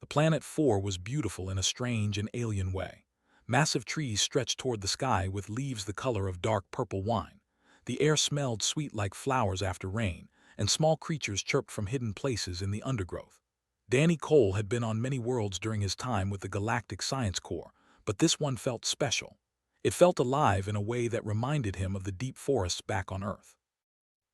Planet 4 was beautiful in a strange and alien way. Massive trees stretched toward the sky with leaves the color of dark purple wine. The air smelled sweet like flowers after rain, and small creatures chirped from hidden places in the undergrowth. Danny Cole had been on many worlds during his time with the Galactic Science Corps, but this one felt special. It felt alive in a way that reminded him of the deep forests back on Earth.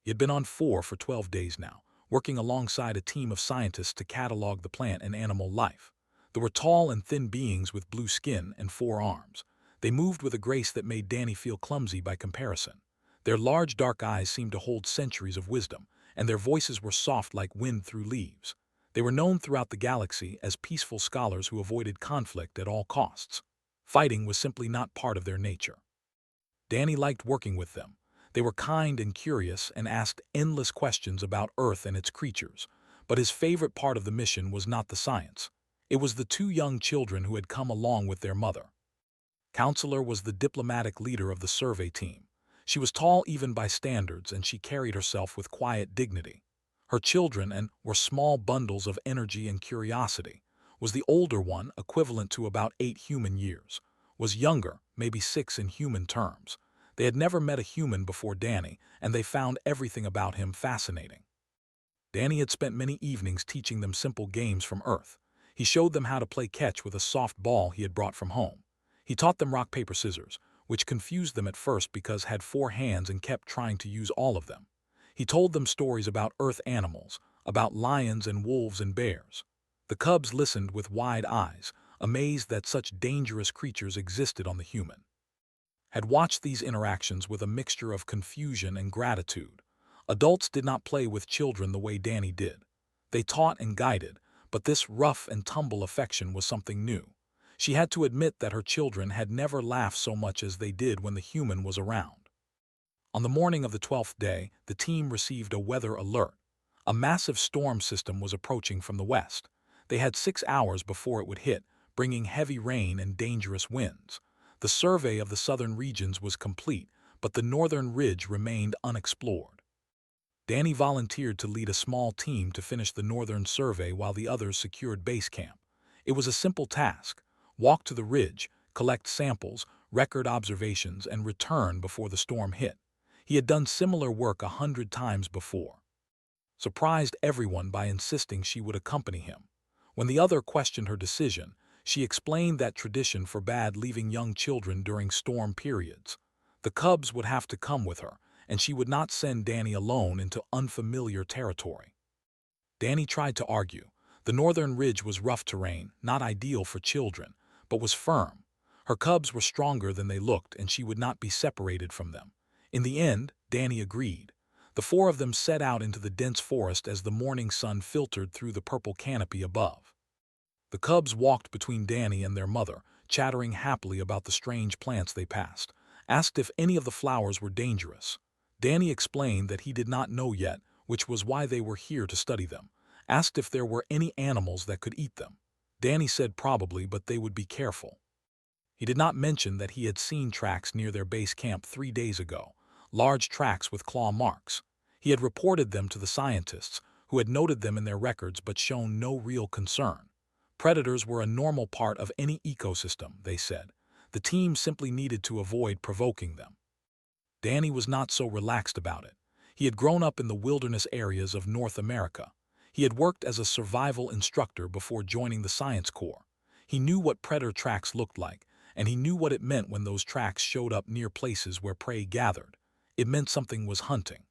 He had been on 4 for 12 days now, working alongside a team of scientists to catalog the plant and animal life. They were tall and thin beings with blue skin and 4 arms. They moved with a grace that made Danny feel clumsy by comparison. Their large dark eyes seemed to hold centuries of wisdom, and their voices were soft like wind through leaves. They were known throughout the galaxy as peaceful scholars who avoided conflict at all costs. Fighting was simply not part of their nature. Danny liked working with them. They were kind and curious and asked endless questions about Earth and its creatures. But his favorite part of the mission was not the science. It was the 2 young children who had come along with their mother. Counselor was the diplomatic leader of the survey team. She was tall even by standards, and she carried herself with quiet dignity. Her children were small bundles of energy and curiosity. Was the older one, equivalent to about 8 human years. Was younger, maybe 6 in human terms. They had never met a human before Danny, and they found everything about him fascinating. Danny had spent many evenings teaching them simple games from Earth. He showed them how to play catch with a soft ball he had brought from home. He taught them rock, paper, scissors, which confused them at first because had 4 hands and kept trying to use all of them. He told them stories about Earth animals, about lions and wolves and bears. The cubs listened with wide eyes, amazed that such dangerous creatures existed on the human. Had watched these interactions with a mixture of confusion and gratitude. Adults did not play with children the way Danny did. They taught and guided, but this rough and tumble affection was something new. She had to admit that her children had never laughed so much as they did when the human was around. On the morning of the 12th day, the team received a weather alert. A massive storm system was approaching from the west. They had 6 hours before it would hit, bringing heavy rain and dangerous winds. The survey of the southern regions was complete, but the northern ridge remained unexplored. Danny volunteered to lead a small team to finish the northern survey while the others secured base camp. It was a simple task: walk to the ridge, collect samples, record observations, and return before the storm hit. He had done similar work 100 times before. Surprised everyone by insisting she would accompany him. When the other questioned her decision, she explained that tradition forbade leaving young children during storm periods. The cubs would have to come with her, and she would not send Danny alone into unfamiliar territory. Danny tried to argue. The northern ridge was rough terrain, not ideal for children, but was firm. Her cubs were stronger than they looked, and she would not be separated from them. In the end, Danny agreed. The 4 of them set out into the dense forest as the morning sun filtered through the purple canopy above. The cubs walked between Danny and their mother, chattering happily about the strange plants they passed, asked if any of the flowers were dangerous. Danny explained that he did not know yet, which was why they were here to study them, asked if there were any animals that could eat them. Danny said probably, but they would be careful. He did not mention that he had seen tracks near their base camp 3 days ago, large tracks with claw marks. He had reported them to the scientists, who had noted them in their records but shown no real concern. Predators were a normal part of any ecosystem, they said. The team simply needed to avoid provoking them. Danny was not so relaxed about it. He had grown up in the wilderness areas of North America. He had worked as a survival instructor before joining the Science Corps. He knew what predator tracks looked like, and he knew what it meant when those tracks showed up near places where prey gathered. It meant something was hunting.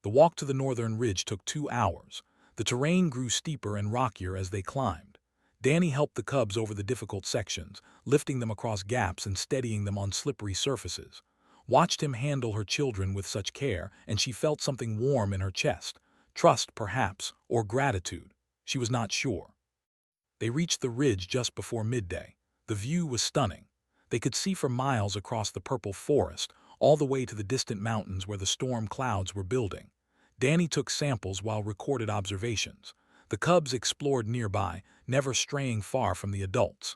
The walk to the northern ridge took 2 hours. The terrain grew steeper and rockier as they climbed. Danny helped the cubs over the difficult sections, lifting them across gaps and steadying them on slippery surfaces. Watched him handle her children with such care, and she felt something warm in her chest. Trust, perhaps, or gratitude. She was not sure. They reached the ridge just before midday. The view was stunning. They could see for miles across the purple forest, all the way to the distant mountains where the storm clouds were building. Danny took samples while recorded observations. The cubs explored nearby, never straying far from the adults.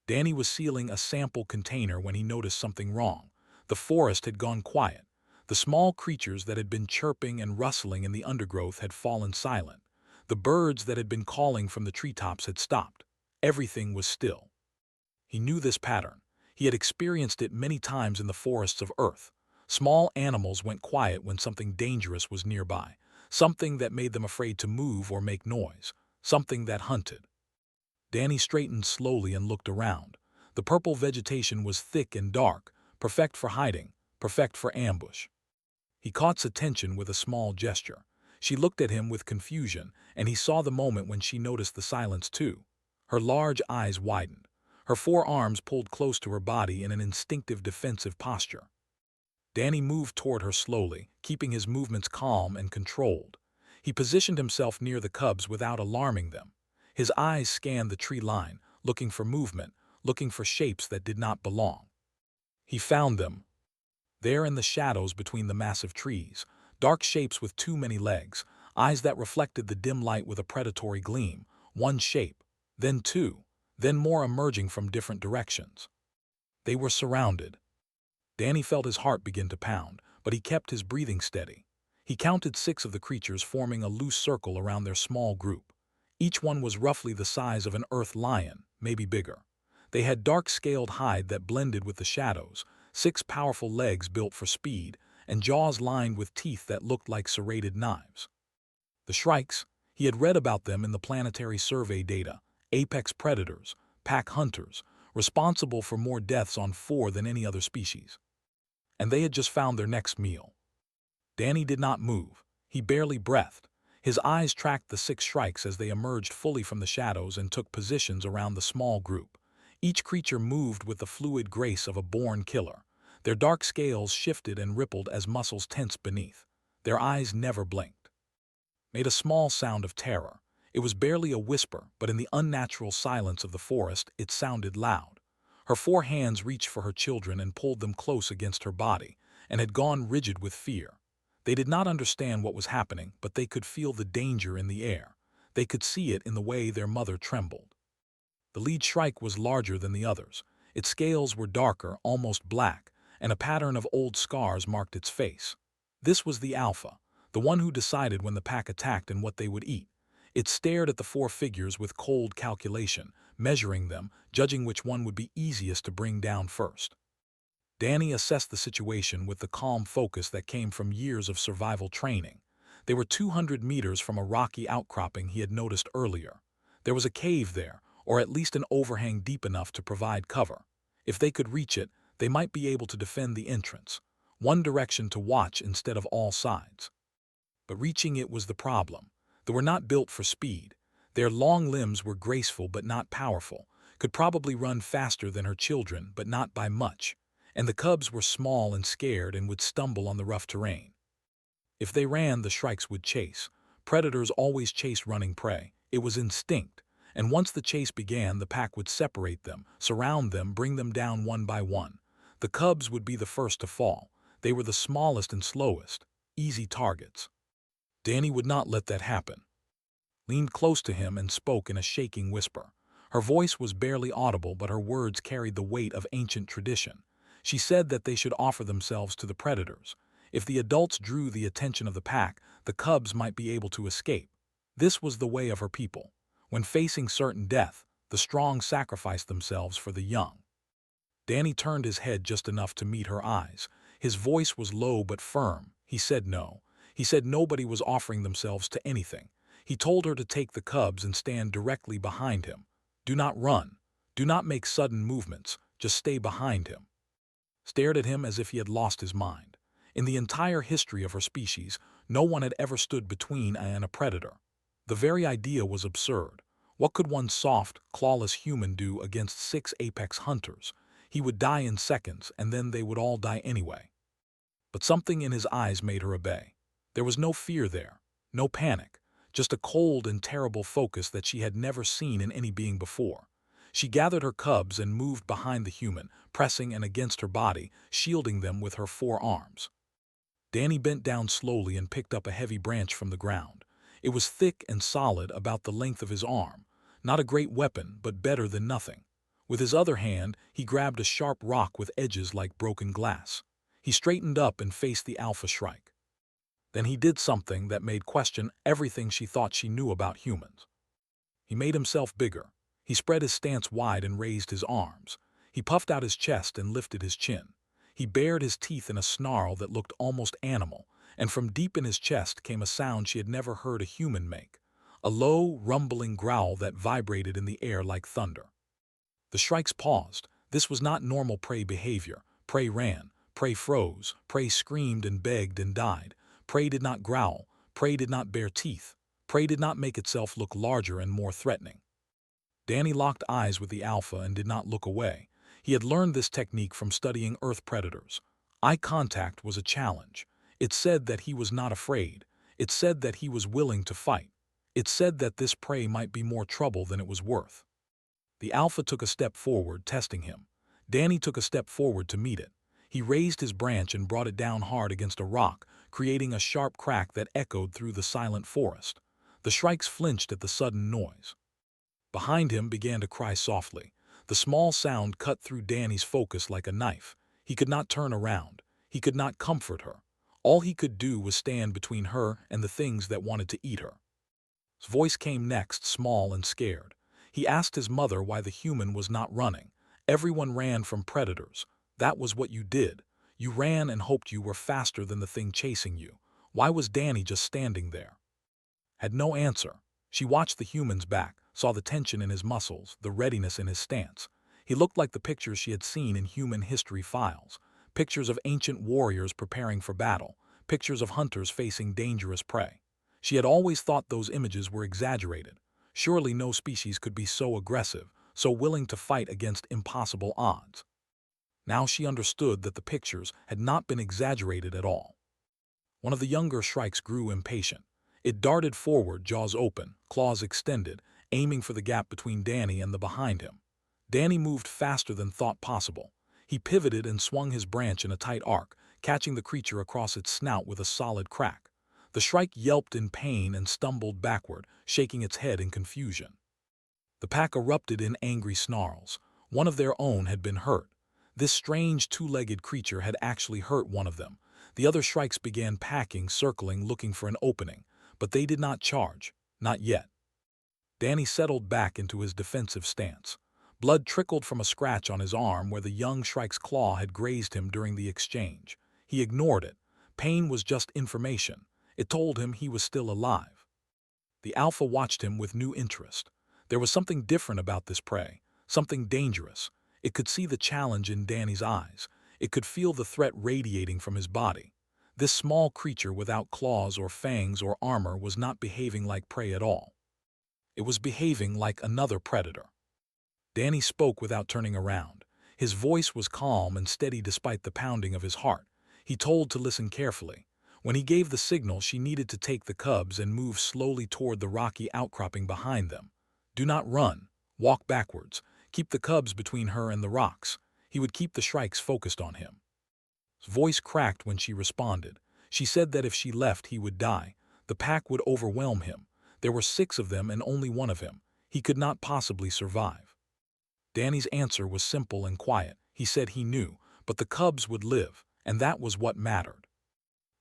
Danny was sealing a sample container when he noticed something wrong. The forest had gone quiet. The small creatures that had been chirping and rustling in the undergrowth had fallen silent. The birds that had been calling from the treetops had stopped. Everything was still. He knew this pattern. He had experienced it many times in the forests of Earth. Small animals went quiet when something dangerous was nearby, something that made them afraid to move or make noise, something that hunted. Danny straightened slowly and looked around. The purple vegetation was thick and dark, perfect for hiding, perfect for ambush. He caught her attention with a small gesture. She looked at him with confusion, and he saw the moment when she noticed the silence too. Her large eyes widened. Her forearms pulled close to her body in an instinctive defensive posture. Danny moved toward her slowly, keeping his movements calm and controlled. He positioned himself near the cubs without alarming them. His eyes scanned the tree line, looking for movement, looking for shapes that did not belong. He found them. There in the shadows between the massive trees, dark shapes with too many legs, eyes that reflected the dim light with a predatory gleam, one shape, then two, then more emerging from different directions. They were surrounded. Danny felt his heart begin to pound, but he kept his breathing steady. He counted 6 of the creatures forming a loose circle around their small group. Each one was roughly the size of an earth lion, maybe bigger. They had dark-scaled hide that blended with the shadows, 6 powerful legs built for speed, and jaws lined with teeth that looked like serrated knives. The Shrikes, he had read about them in the planetary survey data, apex predators, pack hunters, responsible for more deaths on 4 than any other species. And they had just found their next meal. Danny did not move. He barely breathed. His eyes tracked the 6 Shrikes as they emerged fully from the shadows and took positions around the small group. Each creature moved with the fluid grace of a born killer. Their dark scales shifted and rippled as muscles tensed beneath. Their eyes never blinked. Made a small sound of terror. It was barely a whisper, but in the unnatural silence of the forest, it sounded loud. Her 4 hands reached for her children and pulled them close against her body, and had gone rigid with fear. They did not understand what was happening, but they could feel the danger in the air. They could see it in the way their mother trembled. The lead Shrike was larger than the others. Its scales were darker, almost black, and a pattern of old scars marked its face. This was the alpha, the one who decided when the pack attacked and what they would eat. It stared at the 4 figures with cold calculation, measuring them, judging which one would be easiest to bring down first. Danny assessed the situation with the calm focus that came from years of survival training. They were 200 meters from a rocky outcropping he had noticed earlier. There was a cave there, or at least an overhang deep enough to provide cover. If they could reach it, they might be able to defend the entrance. One direction to watch instead of all sides. But reaching it was the problem. They were not built for speed. Their long limbs were graceful but not powerful, could probably run faster than her children but not by much. And the cubs were small and scared and would stumble on the rough terrain. If they ran, the Shrikes would chase. Predators always chase running prey. It was instinct. And once the chase began, the pack would separate them, surround them, bring them down one by one. The cubs would be the first to fall. They were the smallest and slowest, easy targets. Danny would not let that happen. Leaned close to him and spoke in a shaking whisper. Her voice was barely audible, but her words carried the weight of ancient tradition. She said that they should offer themselves to the predators. If the adults drew the attention of the pack, the cubs might be able to escape. This was the way of her people. When facing certain death, the strong sacrificed themselves for the young. Danny turned his head just enough to meet her eyes. His voice was low but firm. He said no. He said nobody was offering themselves to anything. He told her to take the cubs and stand directly behind him. Do not run. Do not make sudden movements. Just stay behind him. Stared at him as if he had lost his mind. In the entire history of her species, no one had ever stood between and a predator. The very idea was absurd. What could one soft, clawless human do against 6 apex hunters? He would die in seconds, and then they would all die anyway. But something in his eyes made her obey. There was no fear there, no panic, just a cold and terrible focus that she had never seen in any being before. She gathered her cubs and moved behind the human, pressing and against her body, shielding them with her 4 arms. Danny bent down slowly and picked up a heavy branch from the ground. It was thick and solid, about the length of his arm. Not a great weapon, but better than nothing. With his other hand, he grabbed a sharp rock with edges like broken glass. He straightened up and faced the alpha Shrike. Then he did something that made question everything she thought she knew about humans. He made himself bigger. He spread his stance wide and raised his arms. He puffed out his chest and lifted his chin. He bared his teeth in a snarl that looked almost animal, and from deep in his chest came a sound she had never heard a human make, a low, rumbling growl that vibrated in the air like thunder. The shrikes paused. This was not normal prey behavior. Prey ran, prey froze, prey screamed and begged and died. Prey did not growl, prey did not bare teeth, prey did not make itself look larger and more threatening. Danny locked eyes with the alpha and did not look away. He had learned this technique from studying Earth predators. Eye contact was a challenge. It said that he was not afraid. It said that he was willing to fight. It said that this prey might be more trouble than it was worth. The alpha took a step forward, testing him. Danny took a step forward to meet it. He raised his branch and brought it down hard against a rock, creating a sharp crack that echoed through the silent forest. The shrikes flinched at the sudden noise. Behind him began to cry softly. The small sound cut through Danny's focus like a knife. He could not turn around. He could not comfort her. All he could do was stand between her and the things that wanted to eat her. His voice came next, small and scared. He asked his mother why the human was not running. Everyone ran from predators. That was what you did. You ran and hoped you were faster than the thing chasing you. Why was Danny just standing there? Had no answer. She watched the human's back, saw the tension in his muscles, the readiness in his stance. He looked like the pictures she had seen in human history files. Pictures of ancient warriors preparing for battle. Pictures of hunters facing dangerous prey. She had always thought those images were exaggerated. Surely no species could be so aggressive, so willing to fight against impossible odds. Now she understood that the pictures had not been exaggerated at all. One of the younger shrikes grew impatient. It darted forward, jaws open, claws extended, aiming for the gap between Danny and the behind him. Danny moved faster than thought possible. He pivoted and swung his branch in a tight arc, catching the creature across its snout with a solid crack. The shrike yelped in pain and stumbled backward, shaking its head in confusion. The pack erupted in angry snarls. One of their own had been hurt. This strange two-legged creature had actually hurt one of them. The other shrikes began packing, circling, looking for an opening, but they did not charge, not yet. Danny settled back into his defensive stance. Blood trickled from a scratch on his arm where the young shrike's claw had grazed him during the exchange. He ignored it. Pain was just information. It told him he was still alive. The alpha watched him with new interest. There was something different about this prey, something dangerous. It could see the challenge in Danny's eyes. It could feel the threat radiating from his body. This small creature without claws or fangs or armor was not behaving like prey at all. It was behaving like another predator. Danny spoke without turning around. His voice was calm and steady despite the pounding of his heart. He told to listen carefully. When he gave the signal, she needed to take the cubs and move slowly toward the rocky outcropping behind them. Do not run. Walk backwards. Keep the cubs between her and the rocks. He would keep the shrikes focused on him. His voice cracked when she responded. She said that if she left, he would die. The pack would overwhelm him. There were 6 of them and only one of him. He could not possibly survive. Danny's answer was simple and quiet. He said he knew, but the cubs would live, and that was what mattered.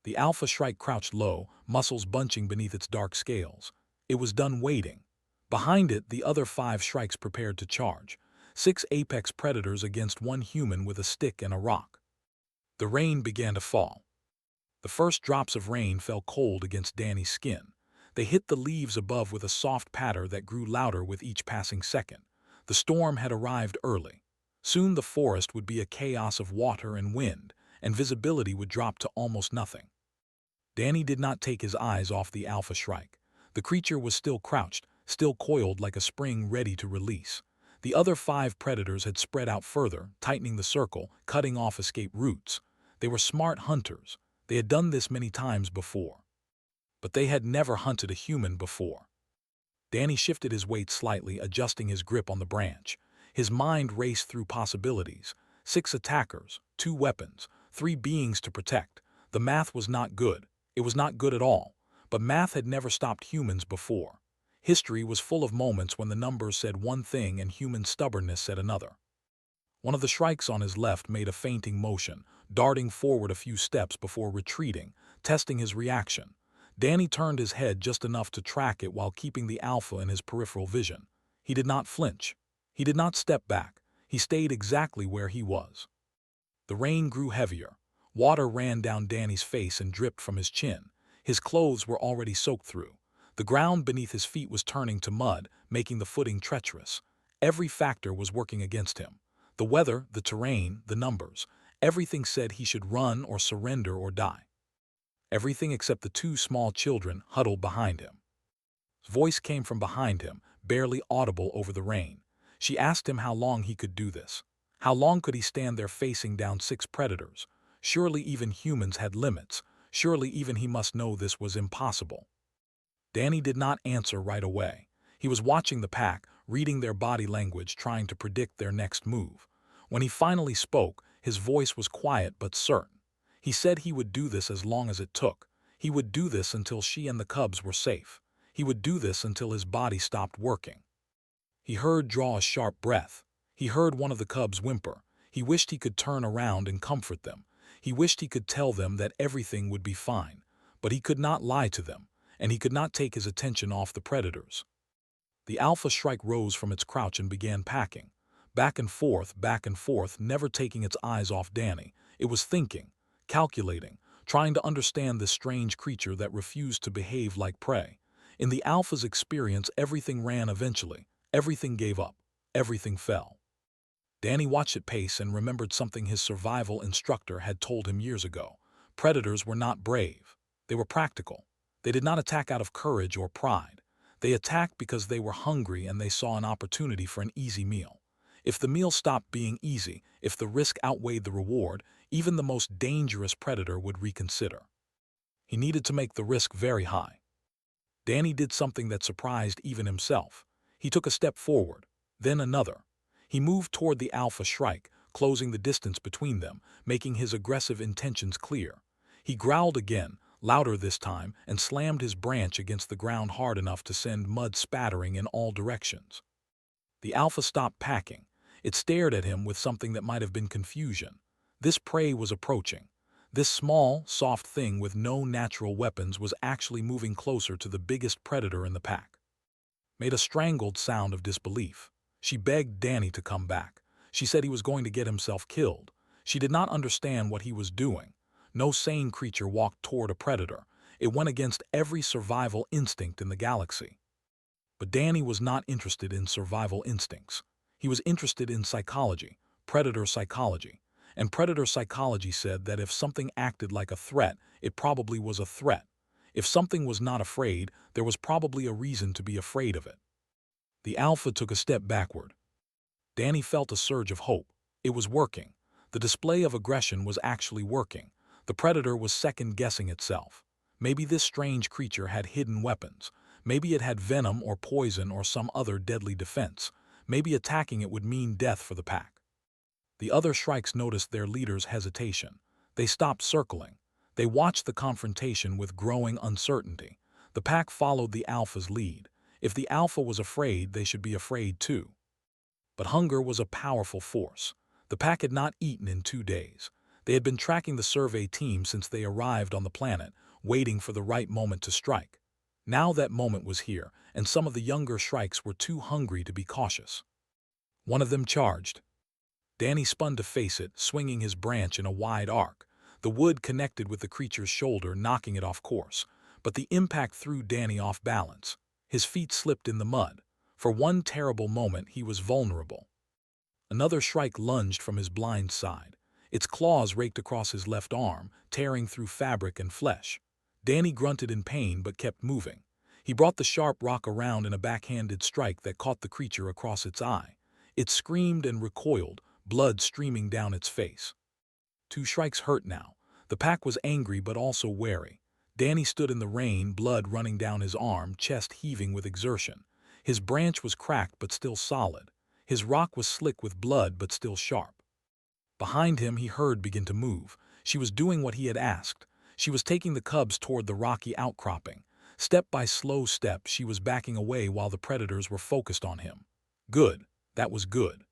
The alpha shrike crouched low, muscles bunching beneath its dark scales. It was done waiting. Behind it, the other 5 shrikes prepared to charge. 6 apex predators against 1 human with a stick and a rock. The rain began to fall. The first drops of rain fell cold against Danny's skin. They hit the leaves above with a soft patter that grew louder with each passing second. The storm had arrived early. Soon the forest would be a chaos of water and wind, and visibility would drop to almost nothing. Danny did not take his eyes off the alpha shrike. The creature was still crouched, still coiled like a spring ready to release. The other 5 predators had spread out further, tightening the circle, cutting off escape routes. They were smart hunters. They had done this many times before. But they had never hunted a human before. Danny shifted his weight slightly, adjusting his grip on the branch. His mind raced through possibilities. 6 attackers, 2 weapons, 3 beings to protect. The math was not good. It was not good at all. But math had never stopped humans before. History was full of moments when the numbers said one thing and human stubbornness said another. One of the shrikes on his left made a fainting motion, darting forward a few steps before retreating, testing his reaction. Danny turned his head just enough to track it while keeping the alpha in his peripheral vision. He did not flinch. He did not step back. He stayed exactly where he was. The rain grew heavier. Water ran down Danny's face and dripped from his chin. His clothes were already soaked through. The ground beneath his feet was turning to mud, making the footing treacherous. Every factor was working against him. The weather, the terrain, the numbers. Everything said he should run or surrender or die. Everything except the two small children huddled behind him. His voice came from behind him, barely audible over the rain. She asked him how long he could do this. How long could he stand there facing down 6 predators? Surely even humans had limits. Surely even he must know this was impossible. Danny did not answer right away. He was watching the pack, reading their body language, trying to predict their next move. When he finally spoke, his voice was quiet but certain. He said he would do this as long as it took. He would do this until she and the cubs were safe. He would do this until his body stopped working. He heard draw a sharp breath. He heard one of the cubs whimper. He wished he could turn around and comfort them. He wished he could tell them that everything would be fine. But he could not lie to them, and he could not take his attention off the predators. The alpha shrike rose from its crouch and began packing. Back and forth, never taking its eyes off Danny. It was thinking, calculating, trying to understand this strange creature that refused to behave like prey. In the alpha's experience, everything ran eventually. Everything gave up. Everything fell. Danny watched it pace and remembered something his survival instructor had told him years ago. Predators were not brave. They were practical. They did not attack out of courage or pride. They attacked because they were hungry and they saw an opportunity for an easy meal. If the meal stopped being easy, if the risk outweighed the reward, even the most dangerous predator would reconsider. He needed to make the risk very high. Danny did something that surprised even himself. He took a step forward, then another. He moved toward the alpha shrike, closing the distance between them, making his aggressive intentions clear. He growled again, louder this time, and slammed his branch against the ground hard enough to send mud spattering in all directions. The alpha stopped packing. It stared at him with something that might have been confusion. This prey was approaching. This small, soft thing with no natural weapons was actually moving closer to the biggest predator in the pack. Made a strangled sound of disbelief. She begged Danny to come back. She said he was going to get himself killed. She did not understand what he was doing. No sane creature walked toward a predator. It went against every survival instinct in the galaxy. But Danny was not interested in survival instincts. He was interested in psychology, predator psychology. And predator psychology said that if something acted like a threat, it probably was a threat. If something was not afraid, there was probably a reason to be afraid of it. The alpha took a step backward. Danny felt a surge of hope. It was working. The display of aggression was actually working. The predator was second-guessing itself. Maybe this strange creature had hidden weapons. Maybe it had venom or poison or some other deadly defense. Maybe attacking it would mean death for the pack. The other shrikes noticed their leader's hesitation. They stopped circling. They watched the confrontation with growing uncertainty. The pack followed the alpha's lead. If the alpha was afraid, they should be afraid too. But hunger was a powerful force. The pack had not eaten in 2 days. They had been tracking the survey team since they arrived on the planet, waiting for the right moment to strike. Now that moment was here, and some of the younger shrikes were too hungry to be cautious. One of them charged. Danny spun to face it, swinging his branch in a wide arc. The wood connected with the creature's shoulder, knocking it off course. But the impact threw Danny off balance. His feet slipped in the mud. For one terrible moment, he was vulnerable. Another shrike lunged from his blind side. Its claws raked across his left arm, tearing through fabric and flesh. Danny grunted in pain but kept moving. He brought the sharp rock around in a backhanded strike that caught the creature across its eye. It screamed and recoiled, blood streaming down its face. 2 shrikes hurt now. The pack was angry but also wary. Danny stood in the rain, blood running down his arm, chest heaving with exertion. His branch was cracked but still solid. His rock was slick with blood but still sharp. Behind him, he heard begin to move. She was doing what he had asked. She was taking the cubs toward the rocky outcropping. Step by slow step, she was backing away while the predators were focused on him. Good. That was good.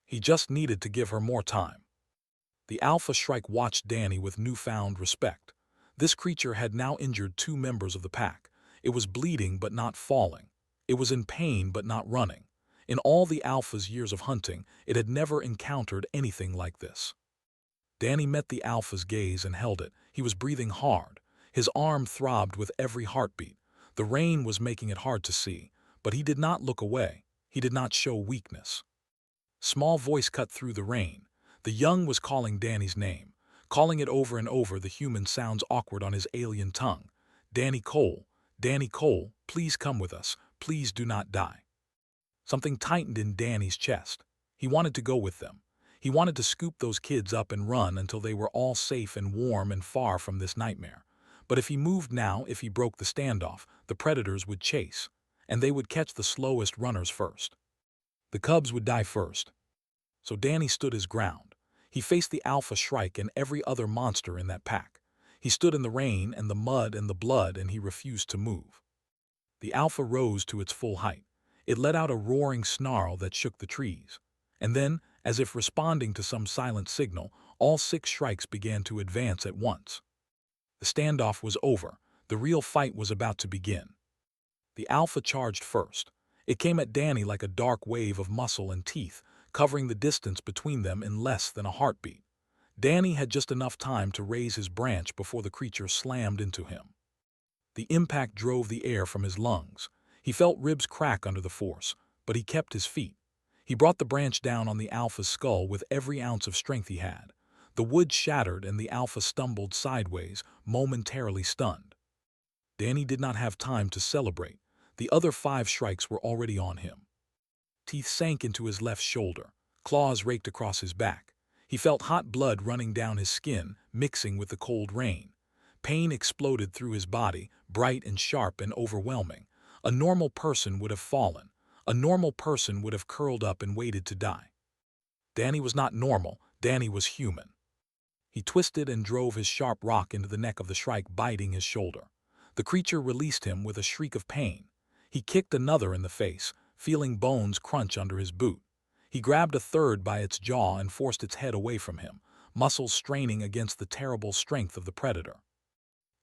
He just needed to give her more time. The alpha shrike watched Danny with newfound respect. This creature had now injured two members of the pack. It was bleeding but not falling. It was in pain but not running. In all the alpha's years of hunting, it had never encountered anything like this. Danny met the alpha's gaze and held it. He was breathing hard. His arm throbbed with every heartbeat. The rain was making it hard to see, but he did not look away. He did not show weakness. Small voice cut through the rain. The young was calling Danny's name. Calling it over and over, the human sounds awkward on his alien tongue. Danny Cole, please come with us. Please do not die. Something tightened in Danny's chest. He wanted to go with them. He wanted to scoop those kids up and run until they were all safe and warm and far from this nightmare. But if he moved now, if he broke the standoff, the predators would chase, and they would catch the slowest runners first. The cubs would die first. So Danny stood his ground. He faced the alpha shrike and every other monster in that pack. He stood in the rain and the mud and the blood, and he refused to move. The alpha rose to its full height. It let out a roaring snarl that shook the trees. And then, as if responding to some silent signal, all 6 shrikes began to advance at once. The standoff was over. The real fight was about to begin. The alpha charged first. It came at Danny like a dark wave of muscle and teeth, covering the distance between them in less than a heartbeat. Danny had just enough time to raise his branch before the creature slammed into him. The impact drove the air from his lungs. He felt ribs crack under the force, but he kept his feet. He brought the branch down on the alpha's skull with every ounce of strength he had. The wood shattered and the alpha stumbled sideways, momentarily stunned. Danny did not have time to celebrate. The other 5 shrikes were already on him. Teeth sank into his left shoulder. Claws raked across his back. He felt hot blood running down his skin, mixing with the cold rain. Pain exploded through his body, bright and sharp and overwhelming. A normal person would have fallen. A normal person would have curled up and waited to die. Danny was not normal. Danny was human. He twisted and drove his sharp rock into the neck of the shrike, biting his shoulder. The creature released him with a shriek of pain. He kicked another in the face, feeling bones crunch under his boot. He grabbed a third by its jaw and forced its head away from him, muscles straining against the terrible strength of the predator.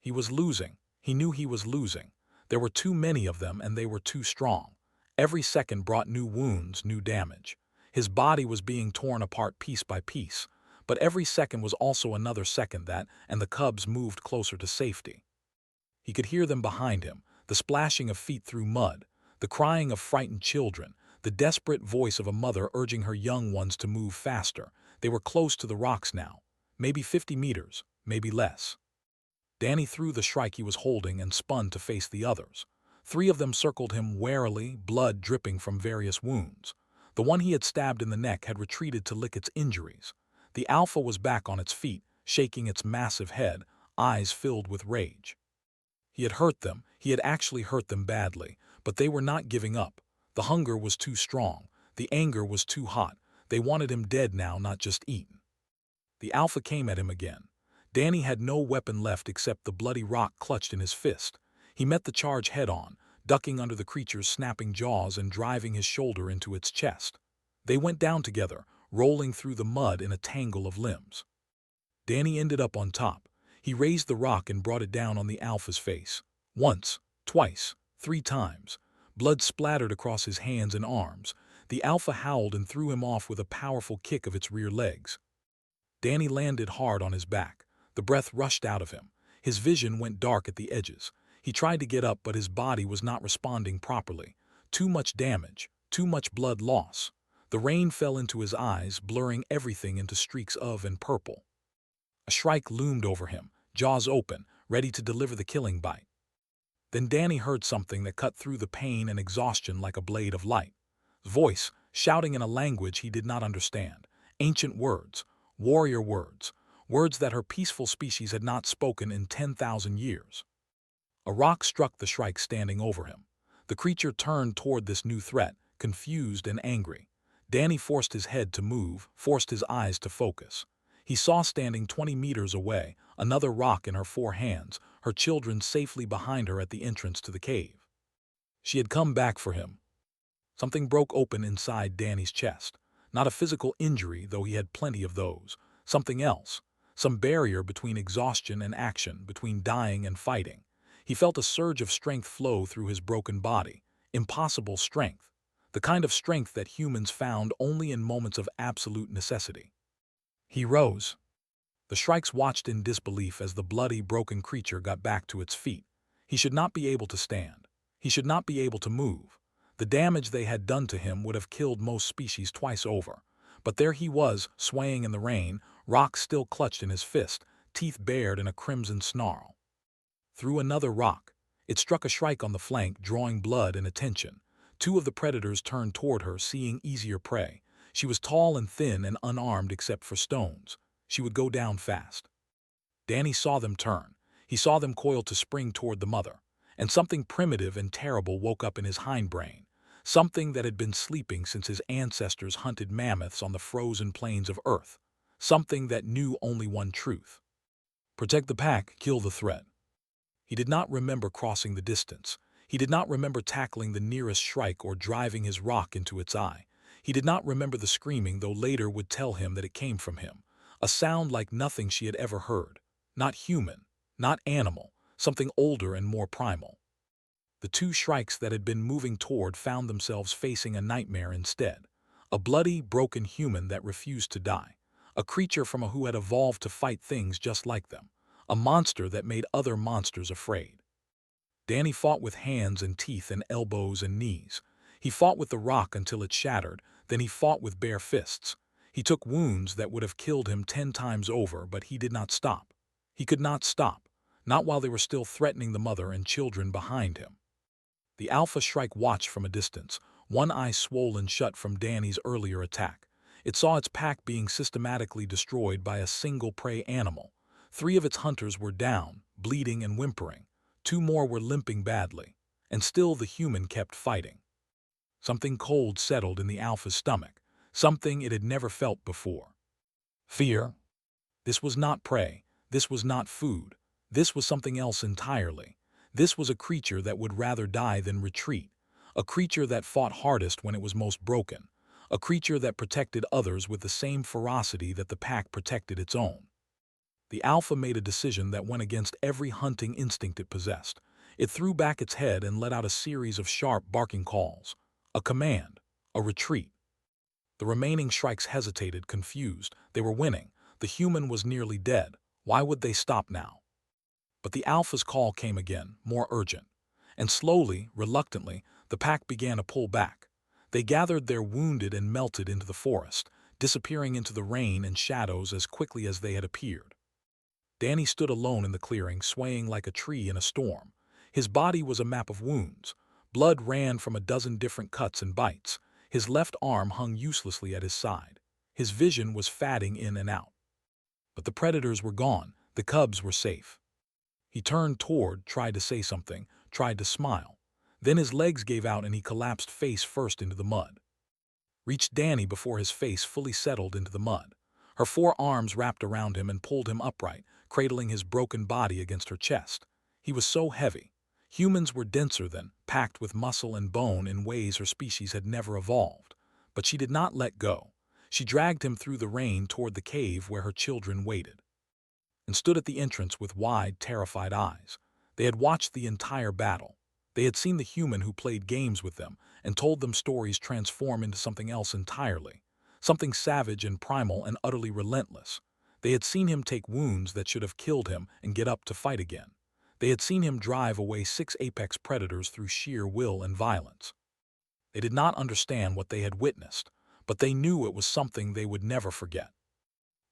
He was losing. He knew he was losing. There were too many of them, and they were too strong. Every second brought new wounds, new damage. His body was being torn apart piece by piece, but every second was also another second that, and the cubs moved closer to safety. He could hear them behind him, the splashing of feet through mud, the crying of frightened children, the desperate voice of a mother urging her young ones to move faster. They were close to the rocks now, maybe 50 meters, maybe less. Danny threw the shrike he was holding and spun to face the others. 3 of them circled him warily, blood dripping from various wounds. The one he had stabbed in the neck had retreated to lick its injuries. The alpha was back on its feet, shaking its massive head, eyes filled with rage. He had hurt them. He had actually hurt them badly, but they were not giving up. The hunger was too strong. The anger was too hot. They wanted him dead now, not just eaten. The alpha came at him again. Danny had no weapon left except the bloody rock clutched in his fist. He met the charge head-on, ducking under the creature's snapping jaws and driving his shoulder into its chest. They went down together, rolling through the mud in a tangle of limbs. Danny ended up on top. He raised the rock and brought it down on the alpha's face. Once, twice, 3 times. Blood splattered across his hands and arms. The alpha howled and threw him off with a powerful kick of its rear legs. Danny landed hard on his back. The breath rushed out of him. His vision went dark at the edges. He tried to get up, but his body was not responding properly. Too much damage, too much blood loss. The rain fell into his eyes, blurring everything into streaks of and purple. A shrike loomed over him, jaws open, ready to deliver the killing bite. Then Danny heard something that cut through the pain and exhaustion like a blade of light. Voice, shouting in a language he did not understand. Ancient words, warrior words, words that her peaceful species had not spoken in 10,000 years. A rock struck the shrike standing over him. The creature turned toward this new threat, confused and angry. Danny forced his head to move, forced his eyes to focus. He saw standing 20 meters away, another rock in her 4 hands, her children safely behind her at the entrance to the cave. She had come back for him. Something broke open inside Danny's chest. Not a physical injury, though he had plenty of those. Something else. some barrier between exhaustion and action, between dying and fighting. He felt a surge of strength flow through his broken body, impossible strength, the kind of strength that humans found only in moments of absolute necessity. He rose. The Shrikes watched in disbelief as the bloody, broken creature got back to its feet. He should not be able to stand. He should not be able to move. The damage they had done to him would have killed most species twice over. But there he was, swaying in the rain, rock still clutched in his fist, teeth bared in a crimson snarl. Threw another rock. It struck a Shrike on the flank, drawing blood and attention. Two of the predators turned toward her, seeing easier prey. She was tall and thin and unarmed except for stones. She would go down fast. Danny saw them turn. He saw them coil to spring toward the mother. And something primitive and terrible woke up in his hindbrain. Something that had been sleeping since his ancestors hunted mammoths on the frozen plains of Earth. Something that knew only one truth. Protect the pack, kill the threat. He did not remember crossing the distance. He did not remember tackling the nearest Shrike or driving his rock into its eye. He did not remember the screaming, though later would tell him that it came from him. A sound like nothing she had ever heard. Not human, not animal, something older and more primal. The two Shrikes that had been moving toward found themselves facing a nightmare instead. A bloody, broken human that refused to die. A creature from who had evolved to fight things just like them. A monster that made other monsters afraid. Danny fought with hands and teeth and elbows and knees. He fought with the rock until it shattered, then he fought with bare fists. He took wounds that would have killed him 10 times over, but he did not stop. He could not stop, not while they were still threatening the mother and children behind him. The Alpha Shrike watched from a distance, one eye swollen shut from Danny's earlier attack. It saw its pack being systematically destroyed by a single prey animal. 3 of its hunters were down, bleeding and whimpering. 2 more were limping badly, and still the human kept fighting. Something cold settled in the Alpha's stomach, something it had never felt before. Fear. This was not prey, this was not food, this was something else entirely. This was a creature that would rather die than retreat, a creature that fought hardest when it was most broken, a creature that protected others with the same ferocity that the pack protected its own. The Alpha made a decision that went against every hunting instinct it possessed. It threw back its head and let out a series of sharp, barking calls. A command. A retreat. The remaining Shrikes hesitated, confused. They were winning. The human was nearly dead. Why would they stop now? But the Alpha's call came again, more urgent. And slowly, reluctantly, the pack began to pull back. They gathered their wounded and melted into the forest, disappearing into the rain and shadows as quickly as they had appeared. Danny stood alone in the clearing, swaying like a tree in a storm. His body was a map of wounds. Blood ran from a dozen different cuts and bites. His left arm hung uselessly at his side. His vision was fading in and out. But the predators were gone. The cubs were safe. He turned toward, tried to say something, tried to smile. Then his legs gave out and he collapsed face first into the mud. Reached Danny before his face fully settled into the mud. Her 4 arms wrapped around him and pulled him upright, cradling his broken body against her chest. He was so heavy. Humans were denser than, packed with muscle and bone in ways her species had never evolved. But she did not let go. She dragged him through the rain toward the cave where her children waited, and stood at the entrance with wide, terrified eyes. They had watched the entire battle. They had seen the human who played games with them and told them stories transform into something else entirely, something savage and primal and utterly relentless. They had seen him take wounds that should have killed him and get up to fight again. They had seen him drive away 6 apex predators through sheer will and violence. They did not understand what they had witnessed, but they knew it was something they would never forget.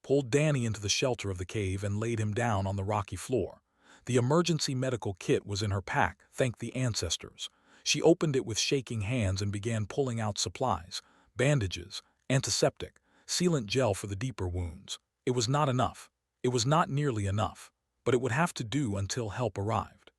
Pulled Danny into the shelter of the cave and laid him down on the rocky floor. The emergency medical kit was in her pack, thank the ancestors. She opened it with shaking hands and began pulling out supplies, bandages, antiseptic, sealant gel for the deeper wounds. It was not enough. It was not nearly enough, but it would have to do until help arrived.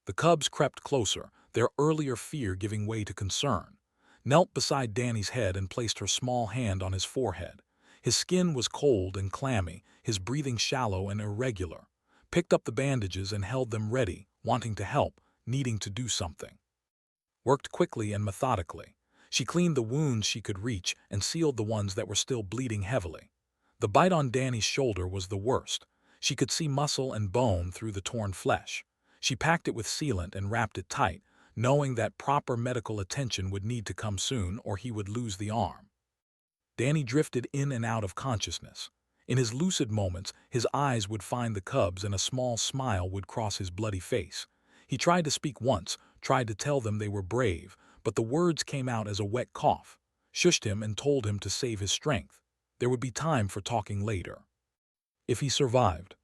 The cubs crept closer, their earlier fear giving way to concern. Knelt beside Danny's head and placed her small hand on his forehead. His skin was cold and clammy, his breathing shallow and irregular. Picked up the bandages and held them ready, wanting to help, needing to do something. Worked quickly and methodically. She cleaned the wounds she could reach and sealed the ones that were still bleeding heavily. The bite on Danny's shoulder was the worst. She could see muscle and bone through the torn flesh. She packed it with sealant and wrapped it tight, knowing that proper medical attention would need to come soon or he would lose the arm. Danny drifted in and out of consciousness. In his lucid moments, his eyes would find the cubs and a small smile would cross his bloody face. He tried to speak once, tried to tell them they were brave, but the words came out as a wet cough, shushed him and told him to save his strength. There would be time for talking later. If he survived.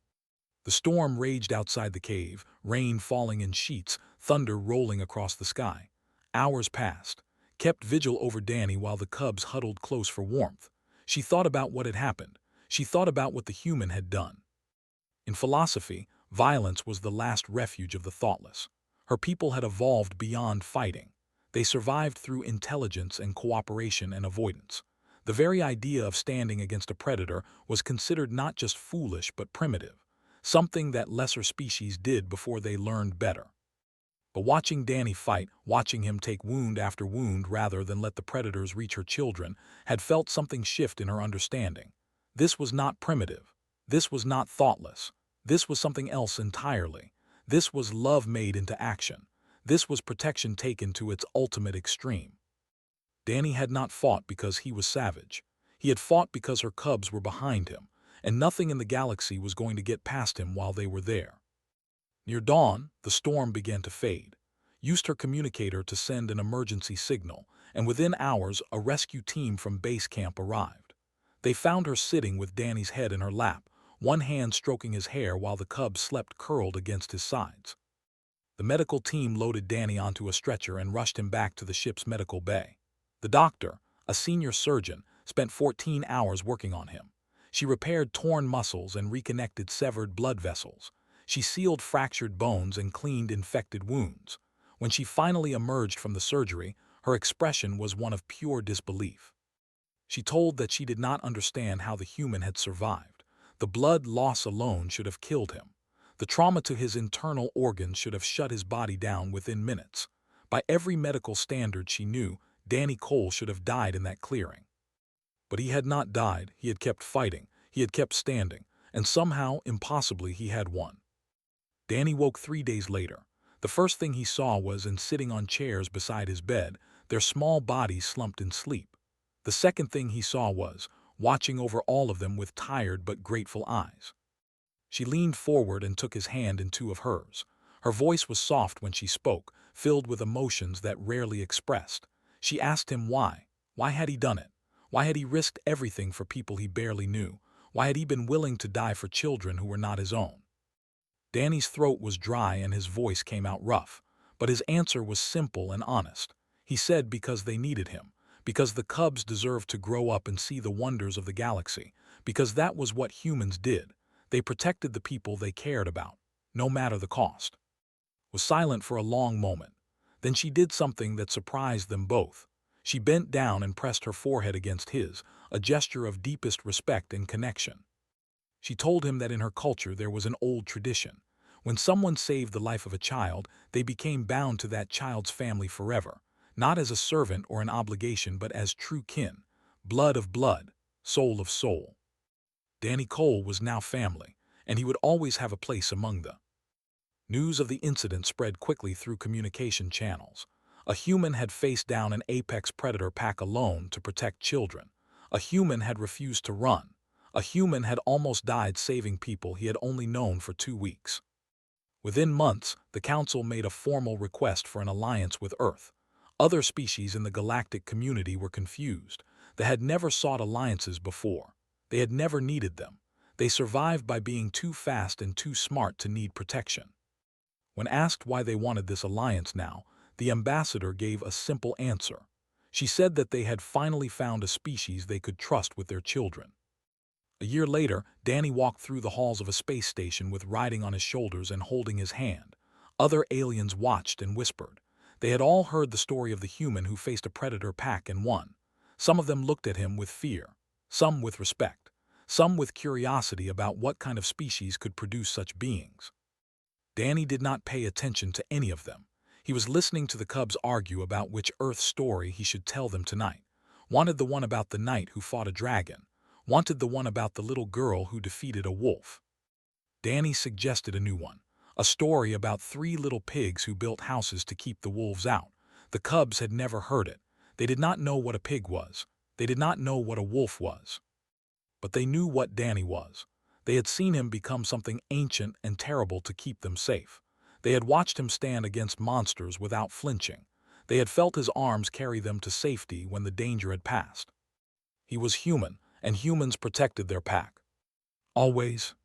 The storm raged outside the cave, rain falling in sheets, thunder rolling across the sky. Hours passed, kept vigil over Danny while the cubs huddled close for warmth. She thought about what had happened. She thought about what the human had done. In philosophy, violence was the last refuge of the thoughtless. Her people had evolved beyond fighting. They survived through intelligence and cooperation and avoidance. The very idea of standing against a predator was considered not just foolish but primitive, something that lesser species did before they learned better. But watching Danny fight, watching him take wound after wound rather than let the predators reach her children, had felt something shift in her understanding. This was not primitive. This was not thoughtless. This was something else entirely. This was love made into action. This was protection taken to its ultimate extreme. Danny had not fought because he was savage. He had fought because her cubs were behind him, and nothing in the galaxy was going to get past him while they were there. Near dawn, the storm began to fade. Used her communicator to send an emergency signal, and within hours a rescue team from base camp arrived. They found her sitting with Danny's head in her lap, one hand stroking his hair while the cubs slept curled against his sides. The medical team loaded Danny onto a stretcher and rushed him back to the ship's medical bay. The doctor, a senior surgeon, spent 14 hours working on him. She repaired torn muscles and reconnected severed blood vessels. She sealed fractured bones and cleaned infected wounds. When she finally emerged from the surgery, her expression was one of pure disbelief. She told that she did not understand how the human had survived. The blood loss alone should have killed him. The trauma to his internal organs should have shut his body down within minutes. By every medical standard she knew, Danny Cole should have died in that clearing. But he had not died. He had kept fighting. He had kept standing. And somehow, impossibly, he had won. Danny woke 3 days later. The first thing he saw was and sitting on chairs beside his bed, their small bodies slumped in sleep. The second thing he saw was, watching over all of them with tired but grateful eyes. She leaned forward and took his hand in two of hers. Her voice was soft when she spoke, filled with emotions that rarely expressed. She asked him why. Why had he done it? Why had he risked everything for people he barely knew? Why had he been willing to die for children who were not his own? Danny's throat was dry and his voice came out rough, but his answer was simple and honest. He said because they needed him, because the cubs deserved to grow up and see the wonders of the galaxy, because that was what humans did. They protected the people they cared about, no matter the cost. Was silent for a long moment. Then she did something that surprised them both. She bent down and pressed her forehead against his, a gesture of deepest respect and connection. She told him that in her culture there was an old tradition. When someone saved the life of a child, they became bound to that child's family forever, not as a servant or an obligation but as true kin, blood of blood, soul of soul. Danny Cole was now family, and he would always have a place among them. News of the incident spread quickly through communication channels. A human had faced down an apex predator pack alone to protect children. A human had refused to run. A human had almost died saving people he had only known for 2 weeks. Within months, the Council made a formal request for an alliance with Earth. Other species in the galactic community were confused. They had never sought alliances before. They had never needed them. They survived by being too fast and too smart to need protection. When asked why they wanted this alliance now, the ambassador gave a simple answer. She said that they had finally found a species they could trust with their children. A year later, Danny walked through the halls of a space station with Riding on his shoulders and holding his hand. Other aliens watched and whispered. They had all heard the story of the human who faced a predator pack and won. Some of them looked at him with fear, some with respect, some with curiosity about what kind of species could produce such beings. Danny did not pay attention to any of them. He was listening to the cubs argue about which Earth story he should tell them tonight. Wanted the one about the knight who fought a dragon. wanted the one about the little girl who defeated a wolf. Danny suggested a new one, a story about 3 little pigs who built houses to keep the wolves out. The cubs had never heard it. They did not know what a pig was. They did not know what a wolf was. But they knew what Danny was. They had seen him become something ancient and terrible to keep them safe. They had watched him stand against monsters without flinching. They had felt his arms carry them to safety when the danger had passed. He was human, and humans protected their pack. Always.